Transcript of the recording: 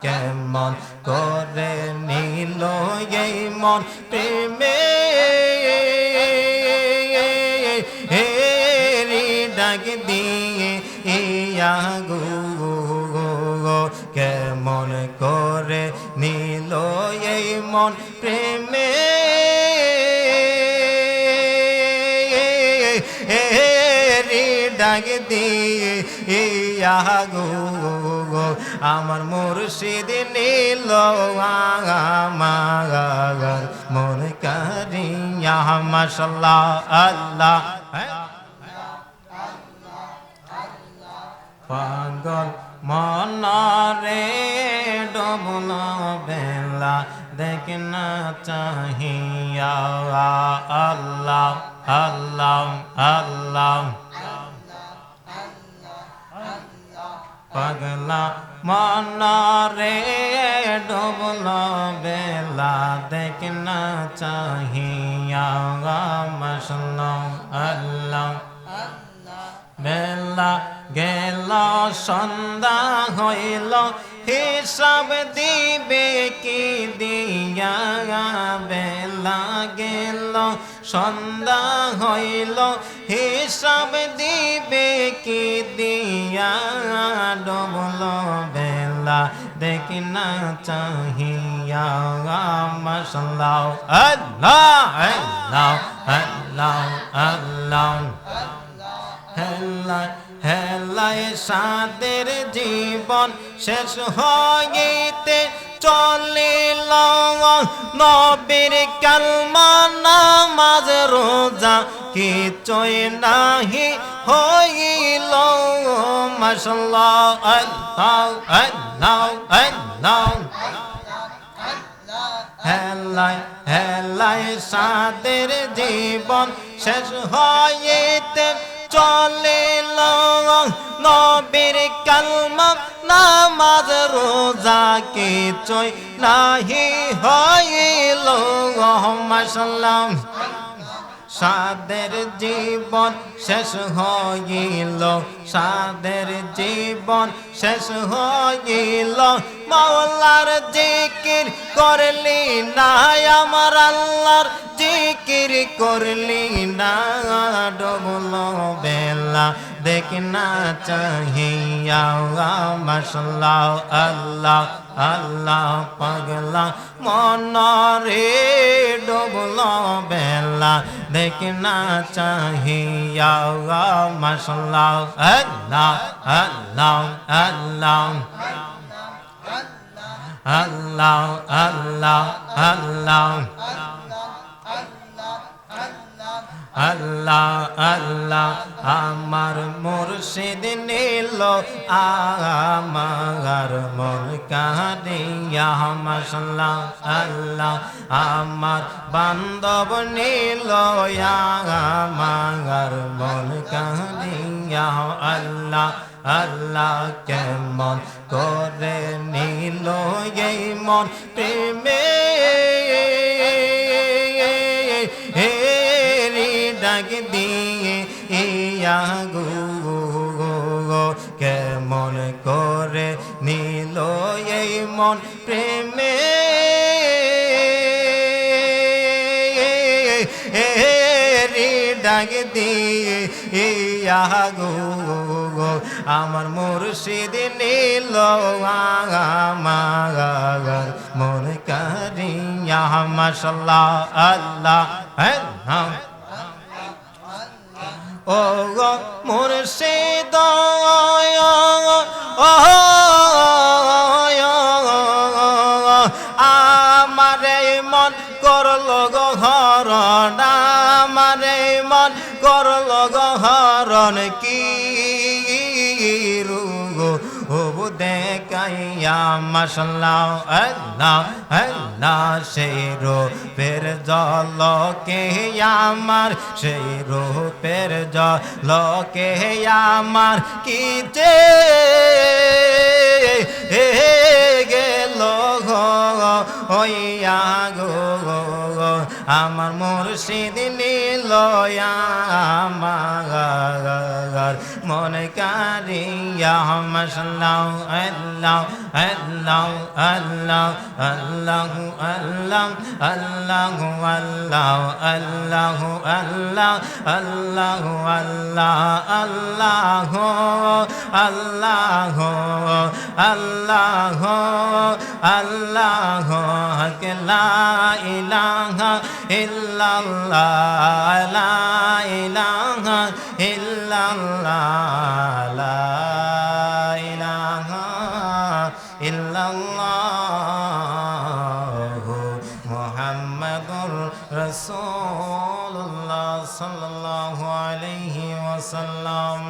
কেমন করে নিল এই মন প্রেমে ডাক দিয়ে ইয়া গো কেমন করে নিল এই মন প্রেমে ডাক দিয়ে ইয়া গো আমার মুর্শিদ নীল আমার মন কারিয়া মাশাআল্লাহ আল্লাহ পাগল মনরে ডবল বেলা দেখনা চাহিয়া আল্লাহ আল্লাহ আল্লাহ পাগলা মনরে ডবল বেলা দেখনা চাহিয়া মাশাআল্লাহ আল্লাহ বেলা গেল সন্ধ্যা হইল হিসাব দিবে কি দিয়া বেলা গেল সন্ধ্যা হইল হিসাব দিবে কি দিয়া ডবল বেলা দেখি না চাহিয়া মাশাআল্লাহ আল্লাহ আল্লাহ আল্লাহ আল্লাহ হেলায় হেলায় সাদের জীবন শেষ হইতে চলিল নবীর কালমা নামাজ রোজা কিছুই নাহি হইল মাশাআল্লাহ আল্লাহ আল্লাহ আল্লাহ হেলায় হেলায় সাদের জীবন শেষ হইতে চলিল নবীর কালমা নামাজ রোজা কিছুই নাহি হইল মাশাআল্লাহ সাদের জীবন শেষ হইল সাদের জীবন শেষ হইল মাওলার জিকির করলি না আমার আল্লাহর জিকির করলি না ডবল বেলা দেখনা চাহিয়া মাশাআল্লাহ আল্লাহ আল্লাহ পাগলা মনরে ডবল বেলা দেখনা চাহিয়া মাশাআল্লাহ আল্লাহ আল্লাহ আল্লাহ আল্লাহ আল্লাহ আল্লাহ আল্লাহ আল্লাহ আমার মুর্শিদ নীল আমার মন কারিয়া মাশাআল্লাহ আল্লাহ আমার বান্ধব নীল আমার মন কারিয়া আল্লাহ আল্লাহ কেমন করে নিল এই মন প্রেমে ডাক দিয়ে ইয়া গো কেমন করে নিল এই মন প্রেমে ডাক দিয়ে ইয়া গো আমার মুর্শিদ নীল আমার মন কারিয়া মাশাআল্লাহ আল্লাহ ও গো মুর্শিদ আমারে মন করল গো হরণ আমারে মন করল গো হরণ কি রুগো ও দেখাইয়া মাশাআল্লাহ আল্লাহ আল্লাহ সেই রূপের ঝলকে আমার সেই রূপের ঝলকে আমার কি যে গেল হইয়া গো আমার মুর্শিদ নীল আমার মন কারিয়া মাশাল্লাহ আল্লাহ আল্লাহ আল্লাহ আল্লাহ আল্লাহ আল্লাহ আল্লাহ আল্লাহ আল্লাহ আল্লাহ আল্লাহ আল্লাহ আল্লাহ আল্লাহ লা ইলাহা ইল্লাল্লাহ লা ইলাহা ইল্লাল্লাহ লা ইলাহা ইল্লাল্লাহ মুহাম্মাদুর রাসূলুল্লাহ সাল্লাল্লাহু আলাইহি ওয়াসাল্লাম।